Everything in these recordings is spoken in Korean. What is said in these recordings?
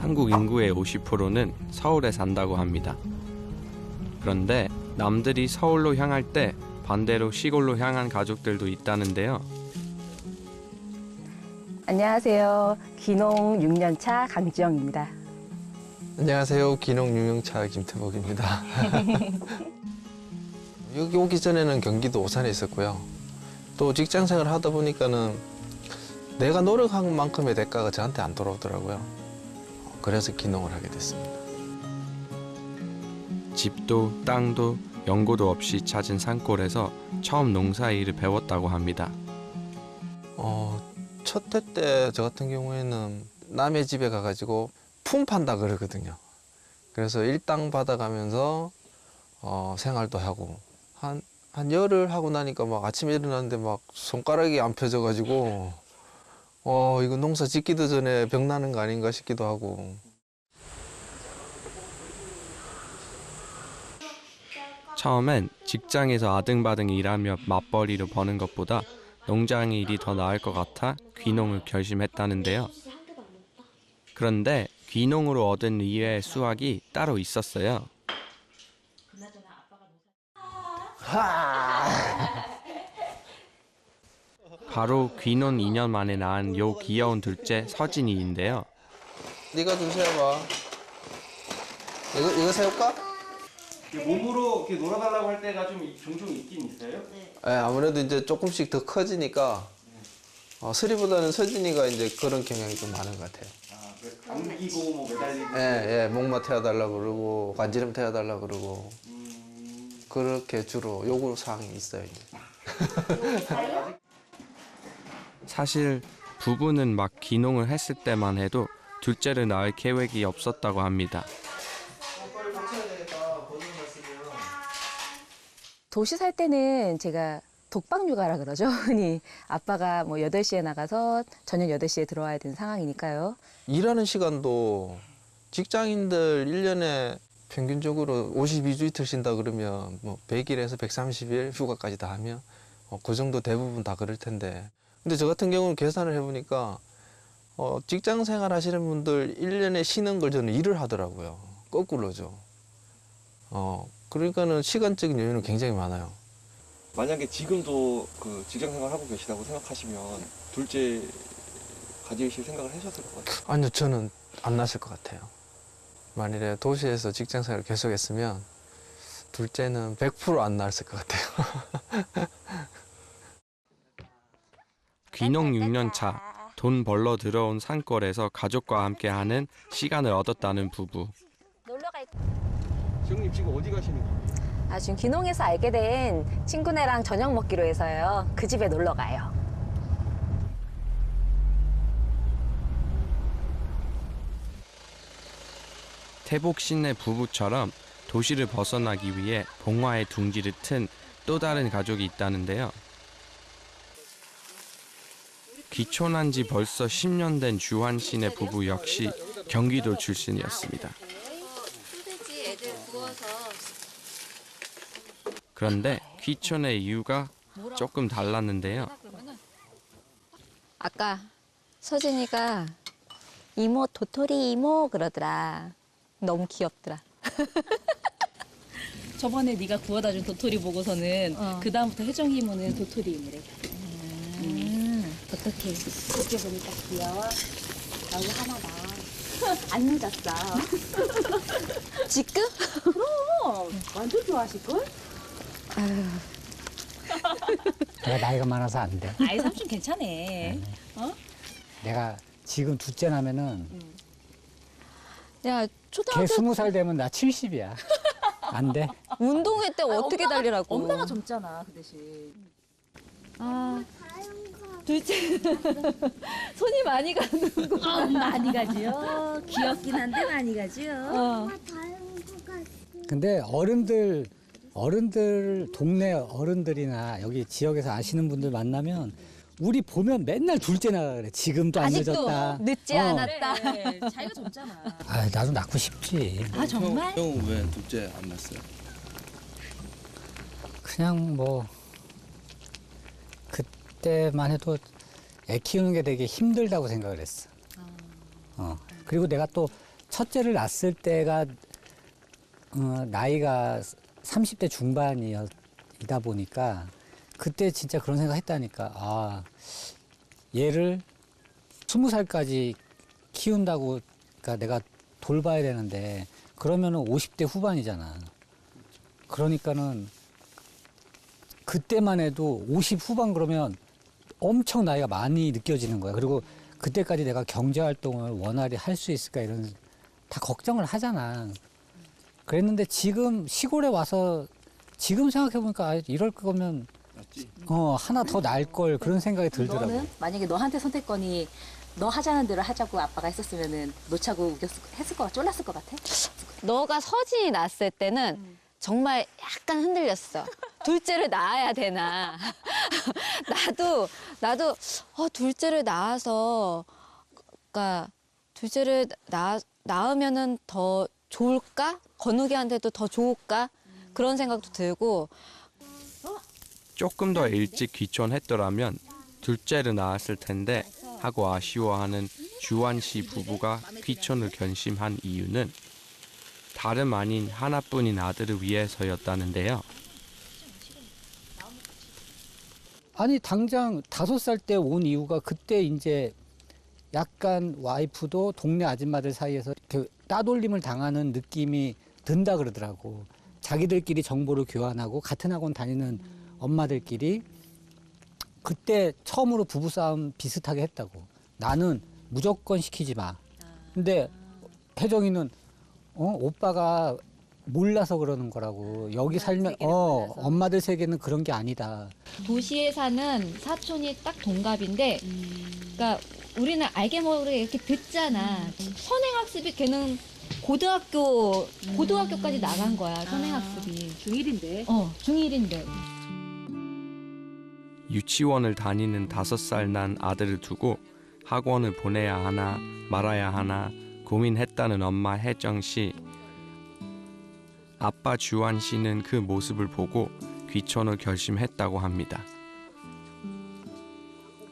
한국 인구의 50%는 서울에 산다고 합니다. 그런데 남들이 서울로 향할 때 반대로 시골로 향한 가족들도 있다는데요. 안녕하세요. 귀농 6년차 강지영입니다. 안녕하세요. 귀농 6년차 김태복입니다. 여기 오기 전에는 경기도 오산에 있었고요. 또 직장 생활을 하다 보니까는 내가 노력한 만큼의 대가가 저한테 안 돌아오더라고요. 그래서 귀농을 하게 됐습니다. 집도 땅도 연고도 없이 찾은 산골에서 처음 농사일을 배웠다고 합니다. 첫 해 때 저 같은 경우에는 남의 집에 가가지고 품 판다 그러거든요. 그래서 일당 받아가면서 생활도 하고 한 열흘 하고 나니까 막 아침에 일어났는데 막 손가락이 안 펴져가지고 이거 농사 짓기도 전에 병 나는 거 아닌가 싶기도 하고. 처음엔 직장에서 아등바등 일하며 맞벌이로 버는 것보다 농장 일이 더 나을 것 같아 귀농을 결심했다는데요. 그런데 귀농으로 얻은 이외의 수확이 따로 있었어요. 바로 귀농 2년 만에 낳은 요 귀여운 둘째 서진이인데요. 네가 좀 세워봐. 이거 세울까? 몸으로 이렇게 놀아달라고 할 때가 좀 종종 있긴 있어요? 네, 아무래도 이제 조금씩 더 커지니까 서리보다는 서진이가 이제 그런 경향이 좀 많은 것 같아요. 안기고 뭐 매달리고. 예, 목마 태워달라고 그러고 관지름 태워달라고 그러고 그렇게 주로 요구 사항이 있어요. 이제. 사실 부부는 막 귀농을 했을 때만 해도 둘째를 낳을 계획이 없었다고 합니다. 도시 살 때는 제가 독박 육아라 그러죠. 흔히 아빠가 뭐 8시에 나가서 저녁 8시에 들어와야 되는 상황이니까요. 일하는 시간도 직장인들 1년에 평균적으로 52주 이틀 쉰다 그러면 뭐 100일에서 130일 휴가까지 다 하면 그 정도 대부분 다 그럴 텐데. 근데 저 같은 경우는 계산을 해보니까 직장 생활 하시는 분들 1년에 쉬는 걸 저는 일을 하더라고요. 거꾸로죠. 그러니까는 시간적인 여유는 굉장히 많아요. 만약에 지금도 그 직장 생활 하고 계시다고 생각하시면 둘째 가지실 생각을 하셨을 것 같아요. 아니요, 저는 안 났을 것 같아요. 만일에 도시에서 직장 생활을 계속했으면 둘째는 100% 안 났을 것 같아요. 귀농 6년 차, 돈 벌러 들어온 산골에서 가족과 함께하는 시간을 얻었다는 부부. 지영님 지금 어디 가시는 거예요? 지금 귀농에서 알게 된 친구네랑 저녁 먹기로 해서요. 그 집에 놀러 가요. 태복 씨네 부부처럼 도시를 벗어나기 위해 봉화의 둥지를 튼 또 다른 가족이 있다는데요. 귀촌한 지 벌써 10년 된 주환 씨네 부부 역시 경기도 출신이었습니다. 그런데 귀촌의 이유가 조금 달랐는데요. 아까 서진이가 이모 도토리 이모 그러더라. 너무 귀엽더라. 저번에 네가 구워다 준 도토리 보고서는 그 다음부터 혜정이 이모는 도토리 이모래. 어떡해. 이렇게 보니까 귀여워. 여기 하나다. 안 늦었어. 지금? 완전 좋아하실걸? 내가 나이가 많아서 안 돼. 아이 삼촌 괜찮네. 내가 지금 둘째 나면은 야, 걔 초등학교 20살 되면 나 70이야. 안 돼. 운동회 때 어떻게 달리라고. 엄마가 젊잖아 그 대신. 아, 둘째 손이 많이 가는구나. 많이 가지요. 귀엽긴 한데 많이 가지요. 근데 어른들 동네 어른들이나 여기 지역에서 아시는 분들 만나면 우리 보면 맨날 둘째 나가 그래. 지금도 안 아직도 늦었다. 늦지 않았다. 그래, 자기가 젊잖아. 아, 나도 낳고 싶지. 아 정말? 형은 왜 둘째 안 낳았어요? 그냥 뭐 그때만 해도 애 키우는 게 되게 힘들다고 생각을 했어. 그리고 내가 또 첫째를 낳았을 때가 나이가 30대 중반이다 보니까 그때 진짜 그런 생각 했다니까. 아, 얘를 20살까지 키운다고, 그러니까 내가 돌봐야 되는데 그러면은 50대 후반이잖아. 그러니까는 그때만 해도 50 후반 그러면 엄청 나이가 많이 느껴지는 거야. 그리고 그때까지 내가 경제 활동을 원활히 할 수 있을까 이런 다 걱정을 하잖아. 그랬는데 지금 시골에 와서 지금 생각해보니까 아, 이럴 거면 하나 더 날 걸 그런 생각이 들더라고. 너는 만약에 너한테 선택권이 너 하자는 대로 하자고 아빠가 했었으면은 놓자고 했을 것 같아? 쫄랐을 것 같아? 너가 서진이 낳았을 때는 정말 약간 흔들렸어. 둘째를 낳아야 되나. 나도 둘째를 낳아서, 그러니까 둘째를 낳으면은 더 좋을까? 건우기한테도 더 좋을까? 그런 생각도 들고. 조금 더 일찍 귀촌했더라면 둘째를 낳았을 텐데 하고 아쉬워하는 주한 씨 부부가 귀촌을 결심한 이유는 다름 아닌 하나뿐인 아들을 위해서였다는데요. 아니 당장 5살 때 온 이유가 그때 이제 약간 와이프도 동네 아줌마들 사이에서 이렇게 따돌림을 당하는 느낌이 든다 그러더라고. 자기들끼리 정보를 교환하고 같은 학원 다니는 엄마들끼리 그때 처음으로 부부싸움 비슷하게 했다고. 나는 무조건 시키지 마. 근데 혜정이는 오빠가 몰라서 그러는 거라고. 여기 살면 엄마들 세계는 그런 게 아니다. 도시에 사는 사촌이 딱 동갑인데, 그러니까 우리는 알게 모르게 이렇게 듣잖아. 선행학습이 걔는 고등학교까지 나간 거야. 선행학습이. 중1인데. 중1인데. 유치원을 다니는 5살 난 아들을 두고 학원을 보내야 하나 말아야 하나 고민했다는 엄마 혜정 씨. 아빠 주한 씨는 그 모습을 보고 귀촌을 결심했다고 합니다.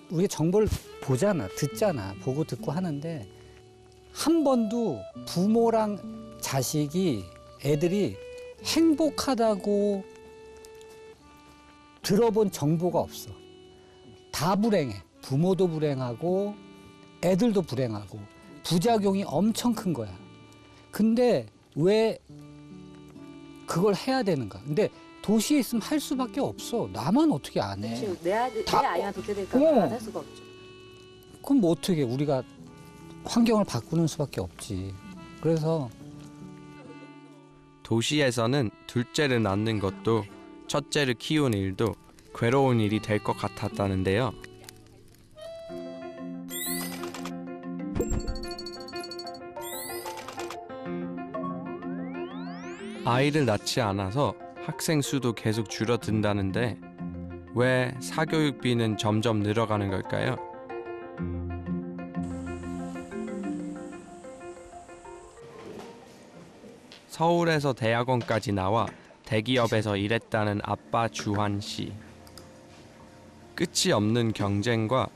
우리가 정보를 보잖아, 듣잖아, 보고 듣고 하는데 한 번도 부모랑 자식이 애들이 행복하다고 들어본 정보가 없어. 다 불행해. 부모도 불행하고 애들도 불행하고 부작용이 엄청 큰 거야. 근데 왜 그걸 해야 되는가? 근데 도시에 있으면 할 수밖에 없어. 나만 어떻게 안 해? 그렇지. 내 아이가 도태될까 봐 할 수가 없죠. 그럼 뭐 어떻게 우리가 환경을 바꾸는 수밖에 없지. 그래서 도시에서는 둘째를 낳는 것도 첫째를 키우는 일도 괴로운 일이 될 것 같았다는데요. 아이를 낳지 않아서 학생 수도 계속 줄어든다는데 왜 사교육비는 점점 늘어가는 걸까요? 서울에서 대학원까지 나와 대기업에서 일했다는 아빠 주한 씨. 끝이 없는 경쟁과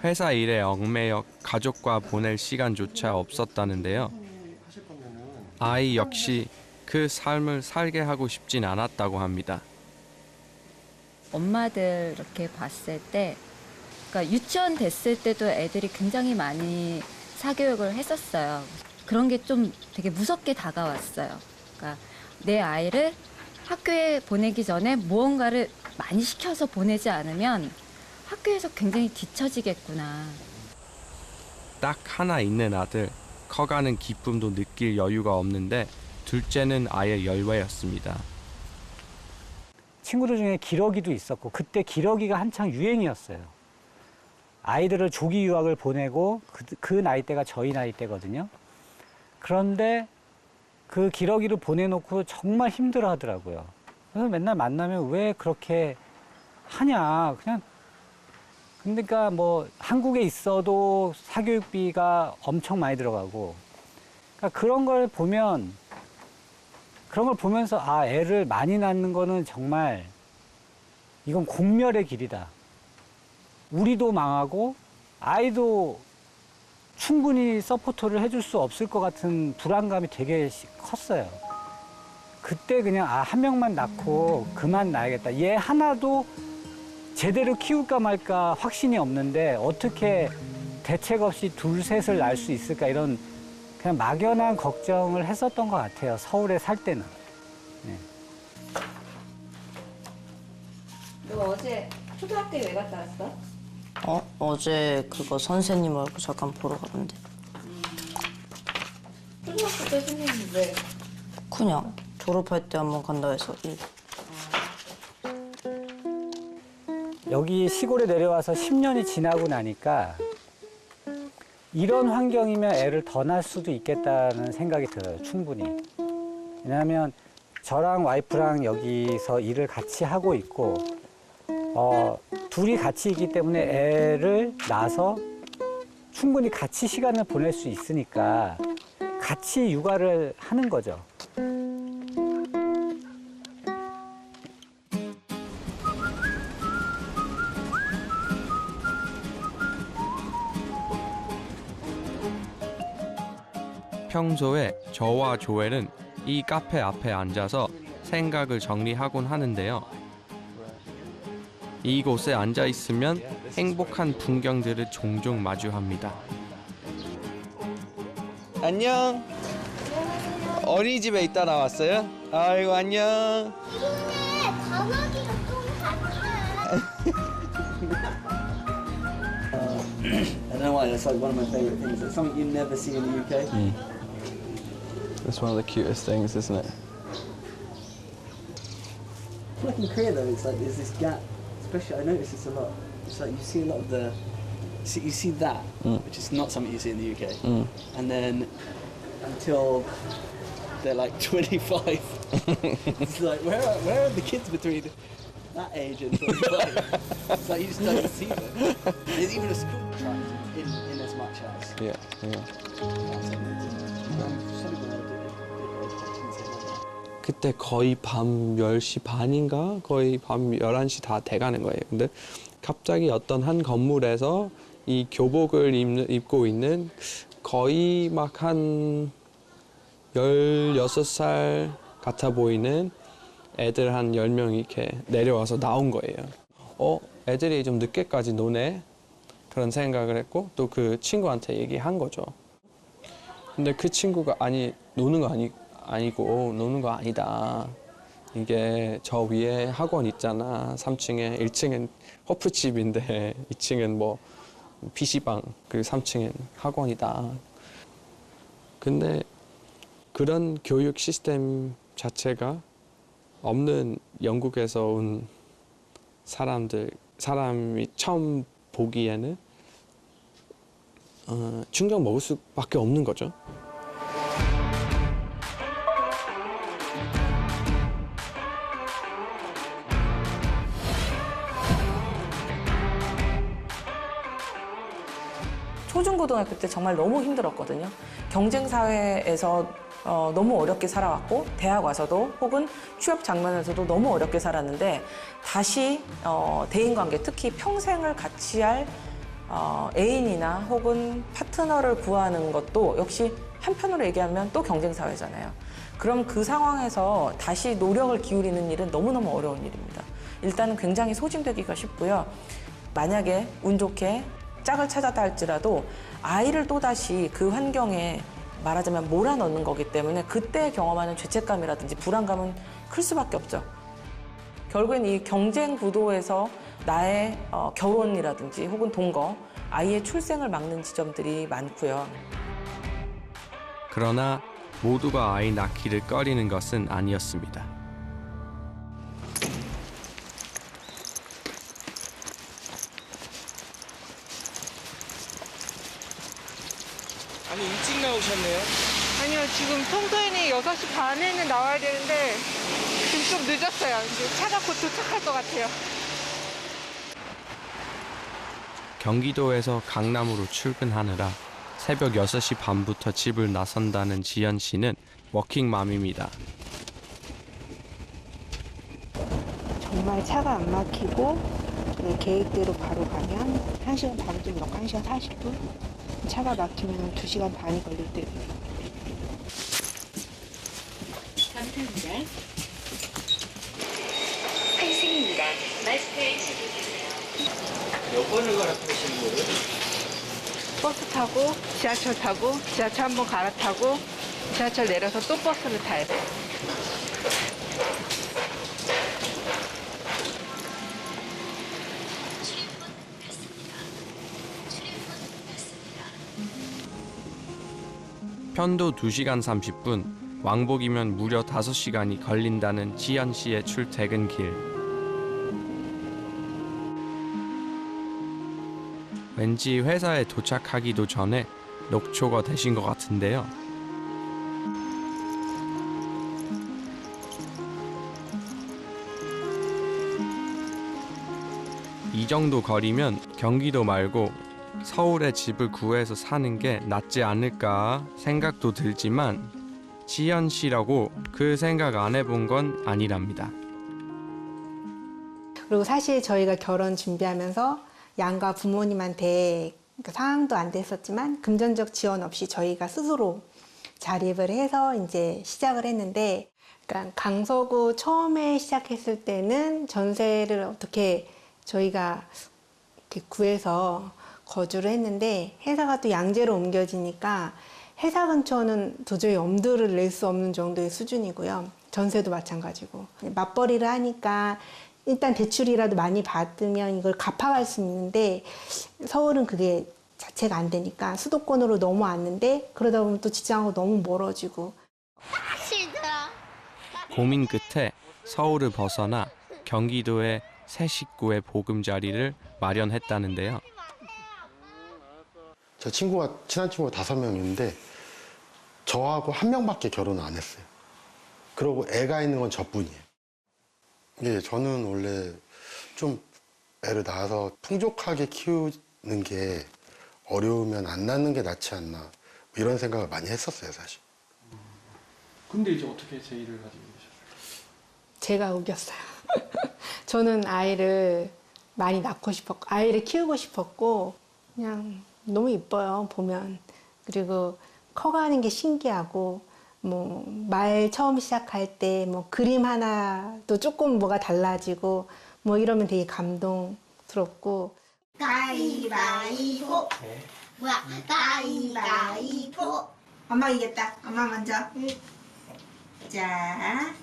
회사 일에 얽매여 가족과 보낼 시간조차 없었다는데요. 아이 역시 그 삶을 살게 하고 싶진 않았다고 합니다. 엄마들 이렇게 봤을 때, 그러니까 유치원 됐을 때도 애들이 굉장히 많이 사교육을 했었어요. 그런 게 좀 되게 무섭게 다가왔어요. 그러니까 내 아이를 학교에 보내기 전에 무언가를 많이 시켜서 보내지 않으면 학교에서 굉장히 뒤처지겠구나. 딱 하나 있는 아들, 커가는 기쁨도 느낄 여유가 없는데 둘째는 아예 열외였습니다. 친구들 중에 기러기도 있었고 그때 기러기가 한창 유행이었어요. 아이들을 조기 유학을 보내고 그 나이대가 저희 나이대거든요. 그런데 그 기러기를 보내놓고 정말 힘들어 하더라고요. 그래서 맨날 만나면 왜 그렇게 하냐. 그냥 그러니까 뭐 한국에 있어도 사교육비가 엄청 많이 들어가고 그러니까 그런 걸 보면서 아, 애를 많이 낳는 거는 정말 이건 공멸의 길이다. 우리도 망하고 아이도 충분히 서포터를 해줄 수 없을 것 같은 불안감이 되게 컸어요. 그때 그냥 한 명만 낳고 그만 놔야겠다. 얘 하나도 제대로 키울까 말까 확신이 없는데 어떻게 대책 없이 둘, 셋을 낳을 수 있을까 이런 그냥 막연한 걱정을 했었던 것 같아요. 서울에 살 때는. 네. 너 어제 초등학교에 왜 갔다 왔어? 어제 그거 선생님 얼굴 잠깐 보러 갔는데. 초등학교 때 선생님 왜? 그냥 졸업할 때 한번 간다 해서. 여기 시골에 내려와서 10년이 지나고 나니까 이런 환경이면 애를 더 낳을 수도 있겠다는 생각이 들어요. 충분히. 왜냐하면 저랑 와이프랑 여기서 일을 같이 하고 있고 둘이 같이 있기 때문에 애를 낳아서 충분히 같이 시간을 보낼 수 있으니까 같이 육아를 하는 거죠. 평소에 저와 조엘은 이 카페 앞에 앉아서 생각을 정리하곤 하는데요. 이곳에 앉아 있으면 행복한 풍경들을 종종 마주합니다. 안녕. 어린이집에 있다 나왔어요? 아이고 안녕. 단어기가 좀 I don't know why, that's like one of my favourite things. It's something you never see in the UK. That's one of the cutest things, isn't it? Like in Korea though, it's like there's this gap, especially I notice this a lot. It's like you see a lot of you see that, which is not something you see in the UK. And then until they're like 25, it's like where are the kids between that age and 25? It's like you just don't see them. There's even a school contract in as much as. Yeah, yeah. 그때 거의 밤 10시 반인가? 거의 밤 11시 다 돼가는 거예요. 근데 갑자기 어떤 한 건물에서 이 교복을 입고 있는 거의 막 한 16살 같아 보이는 애들 한 10명 이렇게 내려와서 나온 거예요. 애들이 좀 늦게까지 노네? 그런 생각을 했고 또 그 친구한테 얘기한 거죠. 근데 그 친구가 노는 거 아니고 노는 거 아니다. 이게 저 위에 학원 있잖아. 3층에 1층엔 호프집인데 2층엔 뭐 PC방, 그 3층엔 학원이다. 근데 그런 교육 시스템 자체가 없는 영국에서 온 사람이 처음 보기에는 충격 먹을 수밖에 없는 거죠. 초중고등학교 때 정말 너무 힘들었거든요. 경쟁 사회에서 너무 어렵게 살아왔고 대학 와서도 혹은 취업 장면에서도 너무 어렵게 살았는데 다시 대인관계, 특히 평생을 같이 할 애인이나 혹은 파트너를 구하는 것도 역시 한편으로 얘기하면 또 경쟁 사회잖아요. 그럼 그 상황에서 다시 노력을 기울이는 일은 너무너무 어려운 일입니다. 일단은 굉장히 소진되기가 쉽고요. 만약에 운 좋게 짝을 찾았다 할지라도 아이를 또다시 그 환경에 말하자면 몰아넣는 거기 때문에 그때 경험하는 죄책감이라든지 불안감은 클 수밖에 없죠. 결국엔 이 경쟁 구도에서 나의 결혼이라든지 혹은 동거, 아이의 출생을 막는 지점들이 많고요. 그러나 모두가 아이 낳기를 꺼리는 것은 아니었습니다. 아니 일찍 나오셨네요. 아니요, 지금 평소에는 6시 반에는 나와야 되는데 지금 좀 늦었어요. 이제 차가 곧 도착할 것 같아요. 경기도에서 강남으로 출근하느라 새벽 6시 반부터 집을 나선다는 지연 씨는 워킹맘입니다. 정말 차가 안 막히고 계획대로 바로 가면 1시간 바로 좀 넘고 1시간 40분? 차가 막히면 2시간 반이 걸릴 때도 있고. 감사합니다. 환승입니다. 마스크를 착용하세요. 몇 번을 갈아타시는 거예요? 버스 타고 지하철 타고 지하철 한번 갈아타고 지하철 내려서 또 버스를 타야 돼. 편도 2시간 30분, 왕복이면 무려 5시간이 걸린다는 지연 씨의 출퇴근 길. 왠지 회사에 도착하기도 전에 녹초가 되신 것 같은데요. 이 정도 거리면 경기도 말고 서울에 집을 구해서 사는 게 낫지 않을까 생각도 들지만 지연 씨라고 그 생각 안 해본 건 아니랍니다. 그리고 사실 저희가 결혼 준비하면서 양가 부모님한테 상황도 안 됐었지만 금전적 지원 없이 저희가 스스로 자립을 해서 이제 시작을 했는데, 그러니까 강서구 처음에 시작했을 때는 전세를 어떻게 저희가 이렇게 구해서 거주를 했는데, 회사가 또 양재로 옮겨지니까 회사 근처는 도저히 엄두를 낼 수 없는 정도의 수준이고요. 전세도 마찬가지고. 맞벌이를 하니까 일단 대출이라도 많이 받으면 이걸 갚아갈 수 있는데, 서울은 그게 자체가 안 되니까 수도권으로 넘어왔는데, 그러다 보면 또 직장하고 너무 멀어지고. 고민 끝에 서울을 벗어나 경기도의 새 식구의 보금자리를 마련했다는데요. 제 친한 친구가 5명 있는데 저하고 1명밖에 결혼을 안 했어요. 그리고 애가 있는 건 저뿐이에요. 예, 저는 원래 좀 애를 낳아서 풍족하게 키우는 게 어려우면 안 낳는 게 낫지 않나, 이런 생각을 많이 했었어요, 사실. 근데 이제 어떻게 제의를 가지고 계셨어요? 제가 우겼어요. 저는 아이를 많이 낳고 싶었고, 아이를 키우고 싶었고, 그냥 너무 이뻐요, 보면. 그리고 커가는 게 신기하고, 뭐 말 처음 시작할 때 뭐 그림 하나도 조금 뭐가 달라지고 뭐 이러면 되게 감동스럽고. 가위바위보. 뭐야? 가위바위보. 엄마 이겼다. 엄마 먼저. 자,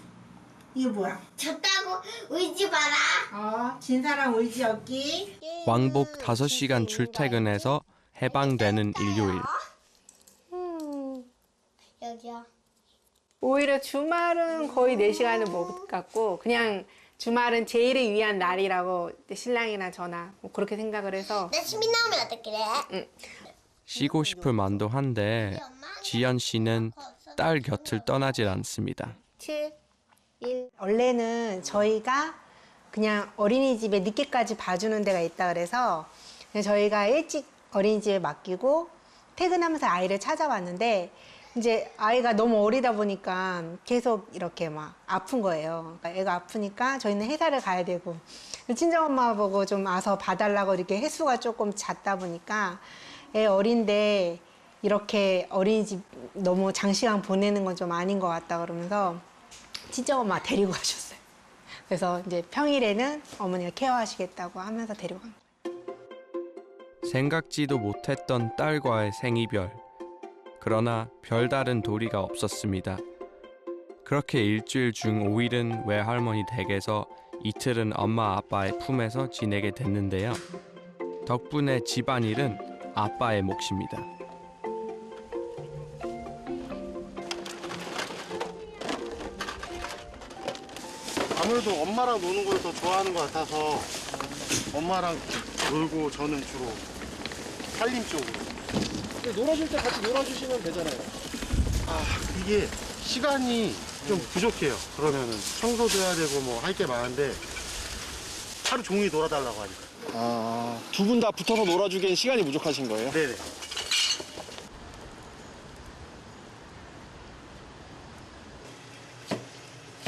이거 뭐야? 졌다고 울지 마라. 진 사람 울지 없기. 왕복 5시간 출퇴근해서 해방되는 일요일. 여기야. 오히려 주말은 거의 4시간을 못 갖고, 그냥 주말은 제일을 위한 날이라고 신랑이나 저나 뭐 그렇게 생각을 해서. 나 시민 나오면 어떡해? 쉬고 싶을 만도 한데 지연 씨는 딸 곁을 떠나질 않습니다. 7, 1. 원래는 저희가 그냥 어린이집에 늦게까지 봐주는 데가 있다 그래서 그냥 저희가 일찍 어린이집에 맡기고 퇴근하면서 아이를 찾아왔는데, 이제 아이가 너무 어리다 보니까 계속 이렇게 막 아픈 거예요. 그러니까 애가 아프니까 저희는 회사를 가야 되고, 친정엄마 보고 좀 와서 봐달라고 이렇게 횟수가 조금 잦다 보니까 애 어린데 이렇게 어린이집 너무 장시간 보내는 건 좀 아닌 것 같다 그러면서 친정엄마 데리고 가셨어요. 그래서 이제 평일에는 어머니가 케어하시겠다고 하면서 데리고 간 거예요. 생각지도 못했던 딸과의 생이별. 그러나 별다른 도리가 없었습니다. 그렇게 일주일 중 5일은 외할머니 댁에서 이틀은 엄마 아빠의 품에서 지내게 됐는데요. 덕분에 집안일은 아빠의 몫입니다. 아무래도 엄마랑 노는 걸 더 좋아하는 것 같아서 엄마랑 놀고, 저는 주로 살림 쪽으로. 놀아줄 때 같이 놀아주시면 되잖아요. 이게 시간이 좀 부족해요. 그러면은 청소도 해야 되고 뭐 할 게 많은데 하루 종일 놀아달라고 하니까. 두 분 다 붙어서 놀아주기엔 시간이 부족하신 거예요? 네네.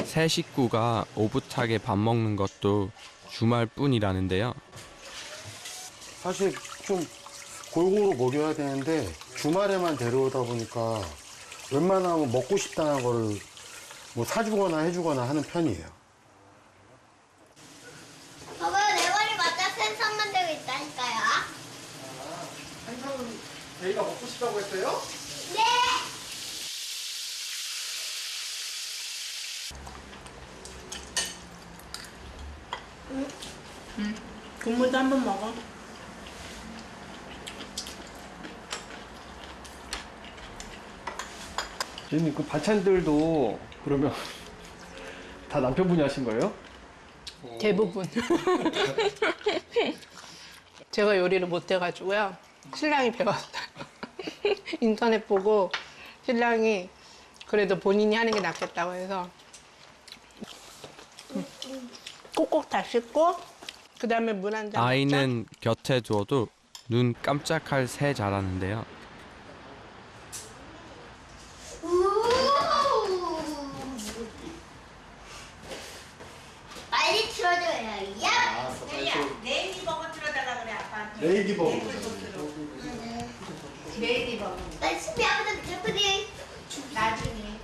새 식구가 오붓하게 밥 먹는 것도 주말뿐이라는데요. 사실 좀 골고루 먹여야 되는데 주말에만 데려오다 보니까 웬만하면 먹고 싶다는 거를 뭐 사주거나 해주거나 하는 편이에요. 봐봐요, 내 머리 맞아 센서 만들고 있다니까요. 생선 제이가 먹고 싶다고 했어요? 네. 국물도 한번 먹어. 제이님 그 반찬들도 그러면 다 남편분이 하신 거예요? 대부분. 제가 요리를 못 해가지고요. 신랑이 배웠어요. 인터넷 보고 신랑이 그래도 본인이 하는 게 낫겠다고 해서 꼭꼭 다 씻고 그 다음에 물 한 잔. 아이는 곁에 두어도 눈 깜짝할 새 잘하는데요. 빨리 틀어줘요. 야. 네이버거 틀어달라 그래 아빠한테. 네이버거. 네이버거. 나 신비 아빠한테 제프리. 나중에.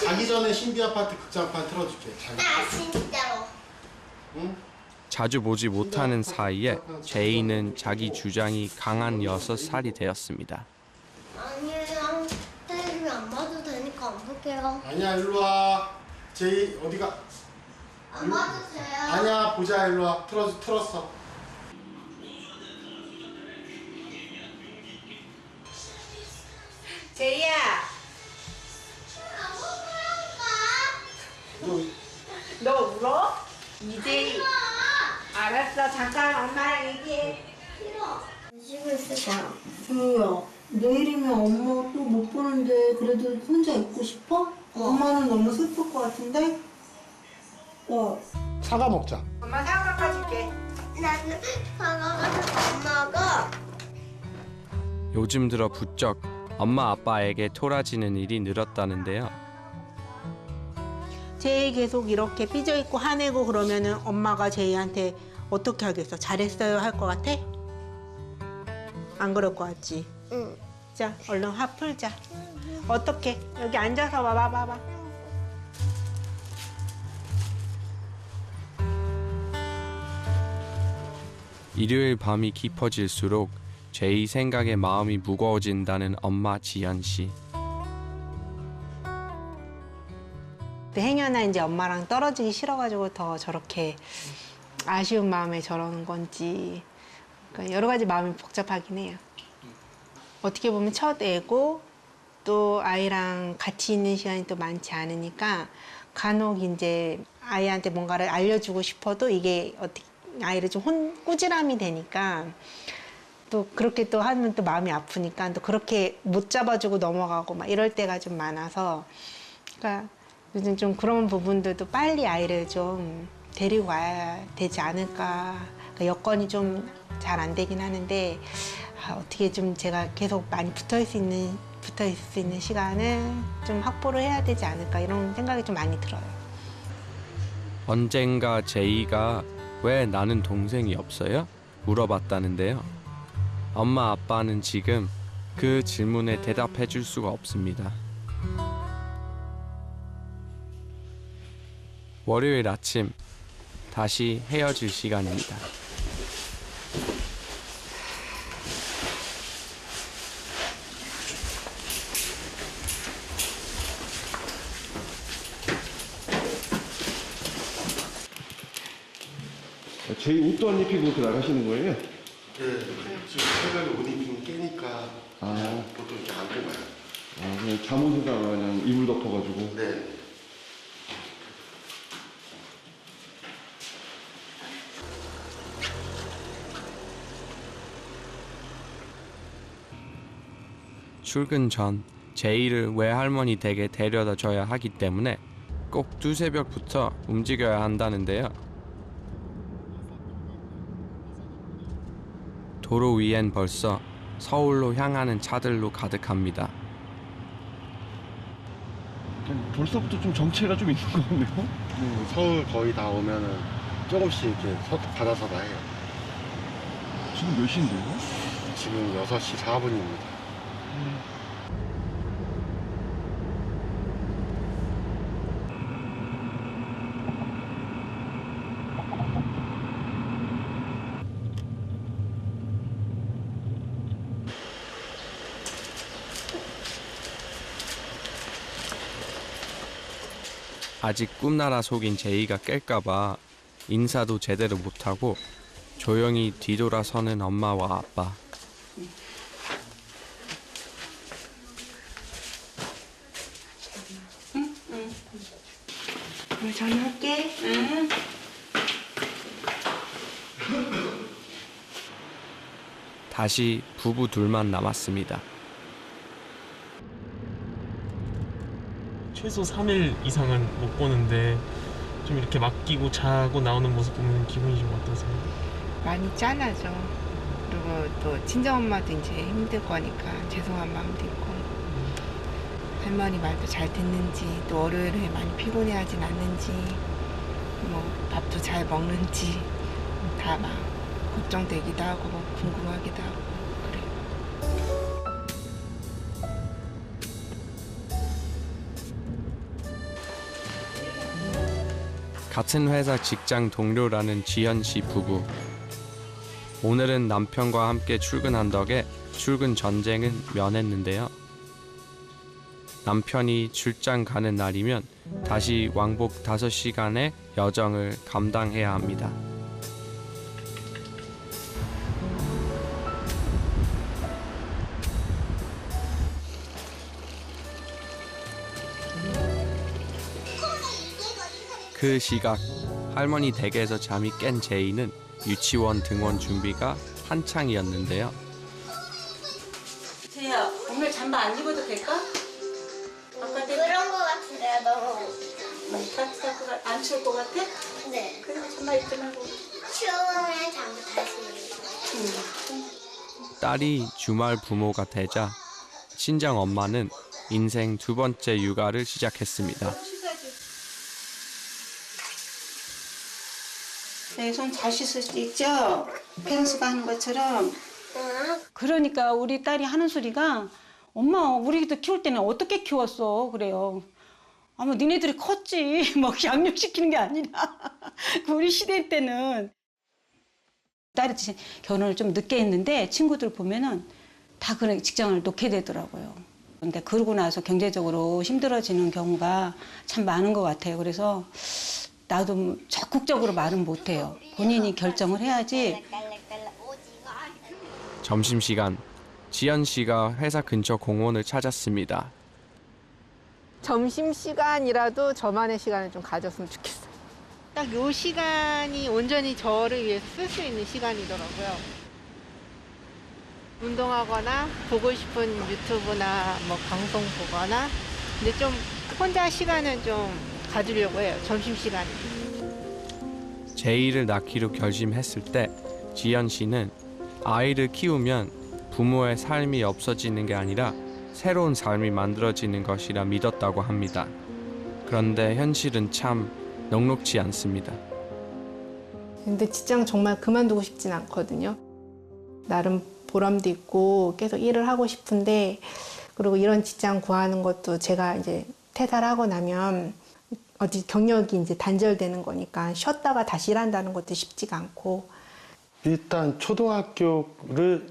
자기 전에 신비 아파트 극장판 틀어줄게. 아 진짜로. 응? 자주 보지 못하는 사이에 제이는 자기 주장이 강한 6살이 되었습니다. 아니에요. 텔레비전 안 봐도 되니까 안 볼게요. 아니야, 일로 와. 제이 어디가? 안 봐도 돼요. 아니야, 보자, 일로 와. 틀었어. 제이야. 너 울어? 이제 알았어. 잠깐 엄마랑 얘기해. 쉬고 있을까? 주야, 내일이면 엄마 또 못 보는데 그래도 혼자 있고 싶어? 엄마는 너무 슬플 것 같은데? 사과 먹자. 엄마 사과 깎아줄게. 나는 사과가 엄마가 요즘 들어 부쩍 엄마 아빠에게 토라지는 일이 늘었다는데요. 제이 계속 이렇게 삐져있고 화내고 그러면은 엄마가 제이한테 어떻게 하겠어? 잘했어요 할 것 같아? 안 그럴 것 같지? 응. 자, 얼른 화 풀자. 어떻게? 여기 앉아서 봐봐. 일요일 밤이 깊어질수록 제이 생각에 마음이 무거워진다는 엄마 지연 씨. 행여나 이제 엄마랑 떨어지기 싫어가지고 더 저렇게 아쉬운 마음에 저러는 건지 그러니까 여러 가지 마음이 복잡하긴 해요. 어떻게 보면 첫 애고 또 아이랑 같이 있는 시간이 또 많지 않으니까 간혹 이제 아이한테 뭔가를 알려주고 싶어도 이게 어떻게 아이를 좀 꾸지람이 되니까 또 그렇게 또 하면 또 마음이 아프니까 또 그렇게 못 잡아주고 넘어가고 막 이럴 때가 좀 많아서 그러니까 요즘 좀 그런 부분들도 빨리 아이를 좀 데리고 와야 되지 않을까. 그러니까 여건이 좀 잘 안 되긴 하는데 어떻게 좀 제가 계속 많이 붙어 있을 수 있는 시간을 좀 확보를 해야 되지 않을까 이런 생각이 좀 많이 들어요. 언젠가 제이가 왜 나는 동생이 없어요? 물어봤다는데요. 엄마 아빠는 지금 그 질문에 대답해 줄 수가 없습니다. 월요일 아침 다시 헤어질 시간입니다. 제이 옷도 안 입히고 그렇게 나가시는 거예요? 네, 지금 새벽에 옷 입으면 깨니까 보통 이렇게 안 뽑아요. 그냥 잠옷에다가 그냥 이불 덮어가지고. 네. 출근 전 제이를 외할머니 댁에 데려다 줘야 하기 때문에 꼭 두새벽부터 움직여야 한다는데요. 도로 위엔 벌써 서울로 향하는 차들로 가득합니다. 벌써부터 좀 정체가 좀 있는 것 같네요. 서울 거의 다 오면은 조금씩 이렇게 받아서 다 해요. 지금 몇 시인데요? 지금 6시 4분입니다. 아직 꿈나라 속인 제이가 깰까봐 인사도 제대로 못하고 조용히 뒤돌아서는 엄마와 아빠. 오늘 전화할게. 응. 다시 부부 둘만 남았습니다. 최소 3일 이상은 못 보는데 좀 이렇게 맡기고 자고 나오는 모습 보면 기분이 좀 어떠세요? 많이 짠하죠. 그리고 또 친정엄마도 이제 힘들 거니까 죄송한 마음도 있고 할머니 말도 잘 듣는지 또 월요일에 많이 피곤해하진 않는지 뭐 밥도 잘 먹는지 다 막 걱정되기도 하고 궁금하기도 하고 그래요. 같은 회사 직장 동료라는 지현 씨 부부. 오늘은 남편과 함께 출근한 덕에 출근 전쟁은 면했는데요. 남편이 출장 가는 날이면 다시 왕복 5시간의 여정을 감당해야 합니다. 그 시각 할머니 댁에서 잠이 깬 제이는 유치원 등원 준비가 한창이었는데요. 제이야, 오늘 잠바 안 입어도 될까? 아까 그런 거 같은데요, 너무. 따뜻할 안 추울 것 같아? 네. 그래, 잠바 입지 말고. 추우면 잠도 다시 입고. 딸이 주말 부모가 되자 친정 엄마는 인생 2번째 육아를 시작했습니다. 네, 손 잘 씻을 수 있죠? 펜수가 하는 것처럼. 그러니까 우리 딸이 하는 소리가 엄마 우리도 키울 때는 어떻게 키웠어 그래요. 아마 니네들이 컸지 뭐 양육시키는 게 아니라 우리 시대 때는. 딸이 결혼을 좀 늦게 했는데 친구들 보면은 다 그런 직장을 놓게 되더라고요. 근데 그러고 나서 경제적으로 힘들어지는 경우가 참 많은 것 같아요. 그래서 나도 적극적으로 말은 못해요. 본인이 결정을 해야지. 점심시간, 지연 씨가 회사 근처 공원을 찾았습니다. 점심시간이라도 저만의 시간을 좀 가졌으면 좋겠어요. 딱 요 시간이 온전히 저를 위해서 쓸 수 있는 시간이더라고요. 운동하거나 보고 싶은 유튜브나 뭐 방송 보거나 근데 좀 혼자 시간은 좀 가지려고 해요. 점심시간에. 제이를 낳기로 결심했을 때 지연 씨는 아이를 키우면 부모의 삶이 없어지는 게 아니라 새로운 삶이 만들어지는 것이라 믿었다고 합니다. 그런데 현실은 참 녹록지 않습니다. 근데 직장 정말 그만두고 싶진 않거든요. 나름 보람도 있고 계속 일을 하고 싶은데 그리고 이런 직장 구하는 것도 제가 이제 퇴사를 하고 나면 어디 경력이 이제 단절되는 거니까 쉬었다가 다시 일한다는 것도 쉽지가 않고. 일단 초등학교를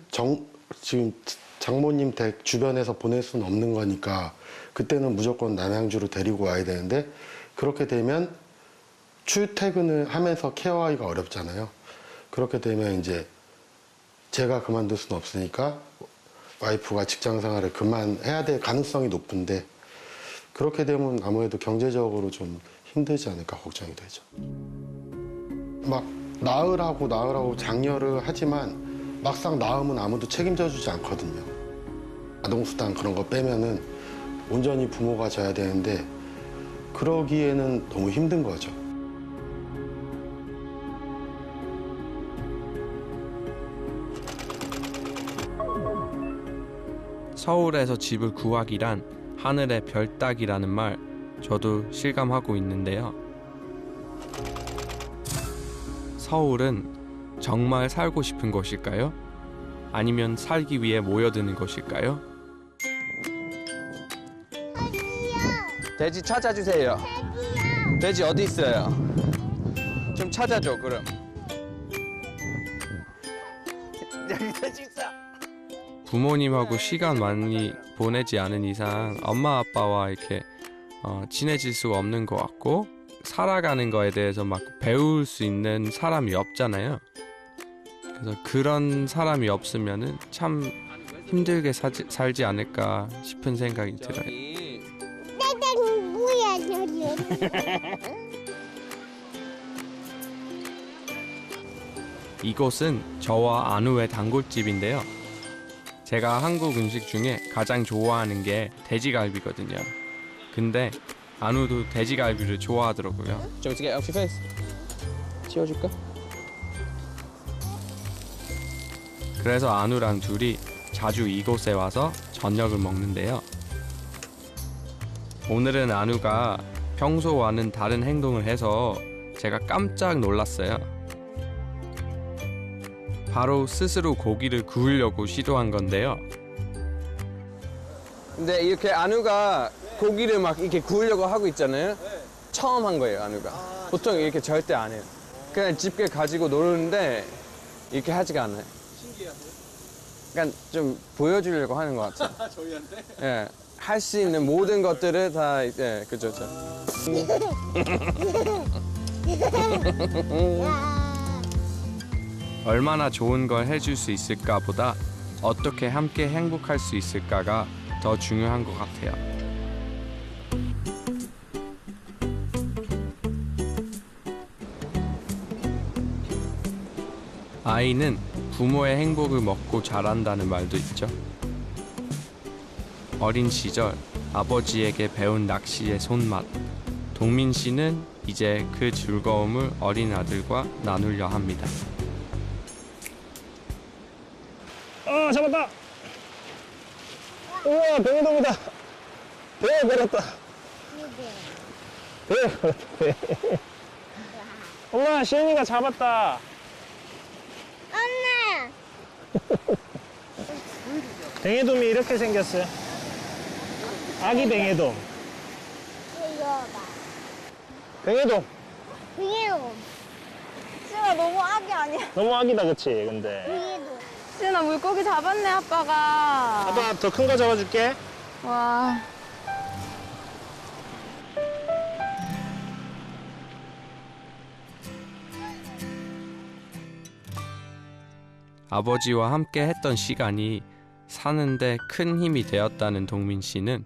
지금 장모님 댁 주변에서 보낼 수는 없는 거니까 그때는 무조건 남양주로 데리고 와야 되는데 그렇게 되면 출퇴근을 하면서 케어하기가 어렵잖아요. 그렇게 되면 이제 제가 그만둘 수는 없으니까 와이프가 직장 생활을 그만해야 될 가능성이 높은데 그렇게 되면 아무래도 경제적으로 좀 힘들지 않을까 걱정이 되죠. 막 낳으라고 장려를 하지만 막상 낳으면 아무도 책임져 주지 않거든요. 아동수당 그런 거 빼면은 온전히 부모가 져야 되는데 그러기에는 너무 힘든 거죠. 서울에서 집을 구하기란 하늘의 별 따기라는 말 저도 실감하고 있는데요. 서울은 정말 살고 싶은 곳일까요? 아니면 살기 위해 모여드는 곳일까요? 돼지 찾아주세요. 돼지 어디 있어요? 좀 찾아줘 그럼. 여기 돼지 있어. 부모님하고 시간 많이 보내지 않은 이상 엄마 아빠와 이렇게 친해질 수가 없는 것 같고 살아가는 거에 대해서 막 배울 수 있는 사람이 없잖아요. 그래서 그런 사람이 없으면은 참 힘들게 살지 않을까 싶은 생각이 들어요. 이곳은 저와 안우의 단골집인데요. 제가 한국 음식 중에 가장 좋아하는 게 돼지갈비거든요. 근데 안우도 돼지갈비를 좋아하더라고요. 좀 어떻게 오피 페이스 치워줄까? 그래서 안우랑 둘이 자주 이곳에 와서 저녁을 먹는데요. 오늘은 안우가 평소와는 다른 행동을 해서 제가 깜짝 놀랐어요. 바로 스스로 고기를 구우려고 시도한 건데요. 근데 이렇게 안우가 고기를 막 이렇게 구우려고 하고 있잖아요. 처음 한 거예요, 안우가. 보통 이렇게 절대 안 해요. 그냥 집게 가지고 노르는데 이렇게 하지가 않아요. 신기하세요? 그러니까 좀 보여주려고 하는 것 같아요. 저희한테? 예, 할 수 있는 모든 것들을 다, 예, 그죠. 얼마나 좋은 걸 해줄 수 있을까 보다 어떻게 함께 행복할 수 있을까가 더 중요한 것 같아요. 아이는 부모의 행복을 먹고 자란다는 말도 있죠. 어린 시절 아버지에게 배운 낚시의 손맛. 동민 씨는 이제 그 즐거움을 어린 아들과 나누려 합니다. 아, 잡았다. 우와, 뱅에돔이다. 배에 걸었다. 배에 걸었다. 배. 엄마, 시은이가 잡았다. 엄마. 뱅에돔이 이렇게 생겼어요. 아기 뱅에돔. 이거 봐. 뱅에돔. 비에돔. 시은아 너무 아기 아니야? 너무 아기다, 그치? 근데. 비에돔. 시은아 물고기 잡았네 아빠가. 아빠 더 큰 거 잡아줄게. 와. 아버지와 함께 했던 시간이 사는데 큰 힘이 되었다는 동민 씨는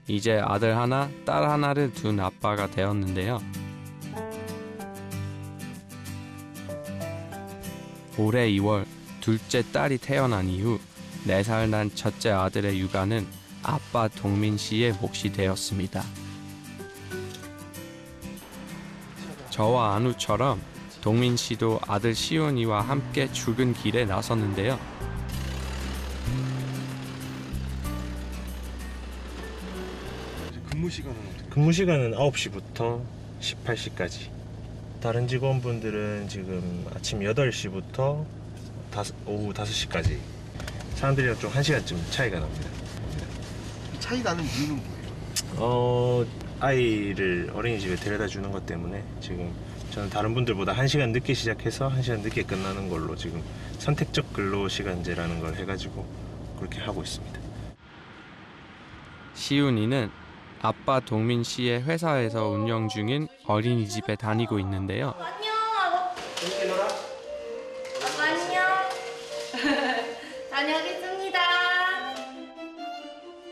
이제 아들 하나, 딸 하나를 둔 아빠가 되었는데요. 올해 2월 둘째 딸이 태어난 이후 4살 난 첫째 아들의 육아는 아빠 동민 씨의 몫이 되었습니다. 저와 안우처럼 동민 씨도 아들 시온이와 함께 출근 길에 나섰는데요. 근무 시간은 어떻게? 근무 시간은 9시부터 18시까지. 다른 직원분들은 지금 아침 8시부터 오후 5시까지. 사람들이랑 좀 1시간쯤 차이가 납니다. 차이 나는 이유는 뭐예요? 아이를 어린이집에 데려다 주는 것 때문에 지금 저는 다른 분들보다 1시간 늦게 시작해서 1시간 늦게 끝나는 걸로 지금 선택적 근로시간제라는 걸 해가지고 그렇게 하고 있습니다. 시윤이는 아빠 동민 씨의 회사에서 운영 중인 어린이집에 다니고 있는데요. 안녕. 재밌게 놀아. 아빠 안녕. 다녀오겠습니다.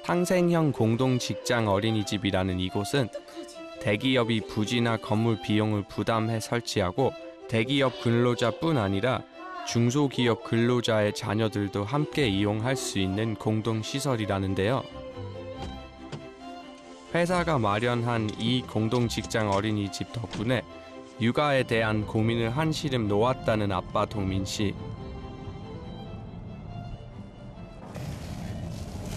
상생형 공동 직장 어린이집이라는 이곳은 대기업이 부지나 건물 비용을 부담해 설치하고 대기업 근로자뿐 아니라 중소기업 근로자의 자녀들도 함께 이용할 수 있는 공동시설이라는데요. 회사가 마련한 이 공동직장 어린이집 덕분에 육아에 대한 고민을 한시름 놓았다는 아빠 동민 씨.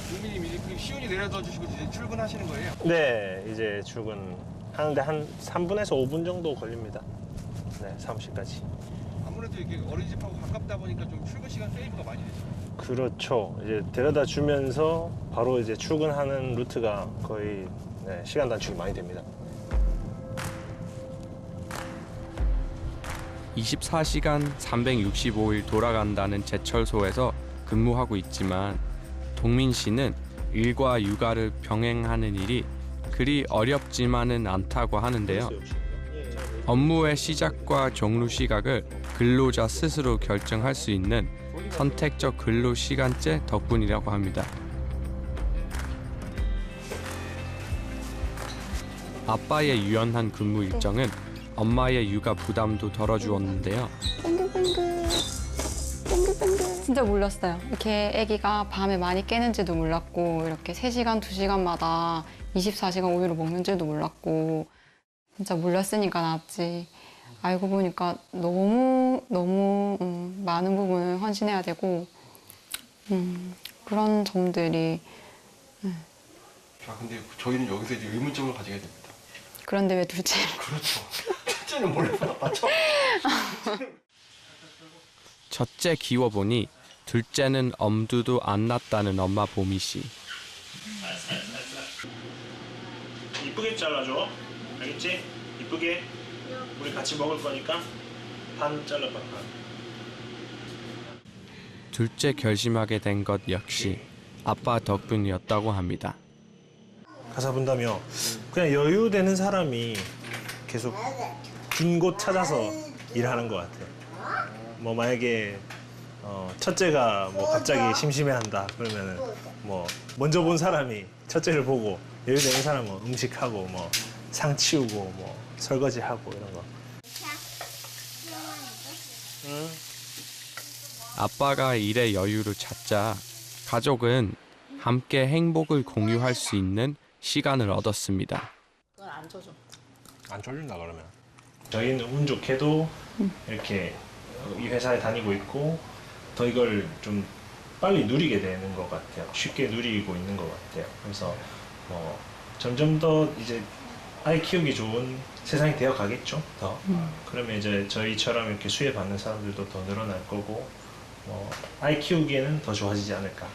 동민님 이제 시온이 내려다 주시고 이제 출근하시는 거예요? 네, 이제 출근하는데 한 3분에서 5분 정도 걸립니다. 네, 사무실까지. 아무래도 아무래도 이렇게 어린이집하고 가깝다 보니까 좀 출근 시간 세이브가 많이 되죠. 그렇죠. 이제 데려다 주면서 바로 이제 출근하는 루트가 거의 시간 단축이 많이 됩니다. 24시간 365일 돌아간다는 제철소에서 근무하고 있지만 동민 씨는 일과 육아를 병행하는 일이 그리 어렵지만은 않다고 하는데요. 업무의 시작과 종료 시각을 근로자 스스로 결정할 수 있는 선택적 근로 시간제 덕분이라고 합니다. 아빠의 유연한 근무 일정은 엄마의 육아 부담도 덜어주었는데요. 진짜 몰랐어요. 이렇게 아기가 밤에 많이 깨는지도 몰랐고 이렇게 3시간, 2시간마다 24시간 우유를 먹는지도 몰랐고 진짜 몰랐으니까 낫지. 알고 보니까 너무 많은 부분을 헌신해야 되고 그런 점들이 자, 근데 저희는 여기서 이제 의문점을 가지게 됩니다. 그런데 왜 둘째? 그렇죠. 첫째는 몰래 받았죠. 첫째 키워보니 둘째는 엄두도 안 났다는 엄마 보미 씨. 이쁘게 잘라줘. 알겠지? 이쁘게. 우리 같이 먹을 거니까 반 잘라봐. 둘째 결심하게 된 것 역시 아빠 덕분이었다고 합니다. 가사 본다며 그냥 여유되는 사람이 계속 빈 곳 찾아서 일하는 것 같아요. 뭐 만약에 첫째가 뭐 갑자기 심심해한다 그러면은 뭐 먼저 본 사람이 첫째를 보고 여유되는 사람은 음식하고 뭐 상 치우고 뭐 설거지하고 이런 거. 아빠가 일에 여유를 찾자 가족은 함께 행복을 공유할 수 있는 시간을 얻었습니다. 안 쪄줘. 안 쫄린다 그러면. 저희는 운 좋게도 이렇게 이 회사에 다니고 있고 더 이걸 좀 빨리 누리게 되는 것 같아요. 쉽게 누리고 있는 것 같아요. 그래서 점점 더 이제 아이 키우기 좋은 세상이 되어 가겠죠. 더. 그러면 이제 저희처럼 이렇게 수혜 받는 사람들도 더 늘어날 거고 아이 키우기에는 더 좋아지지 않을까.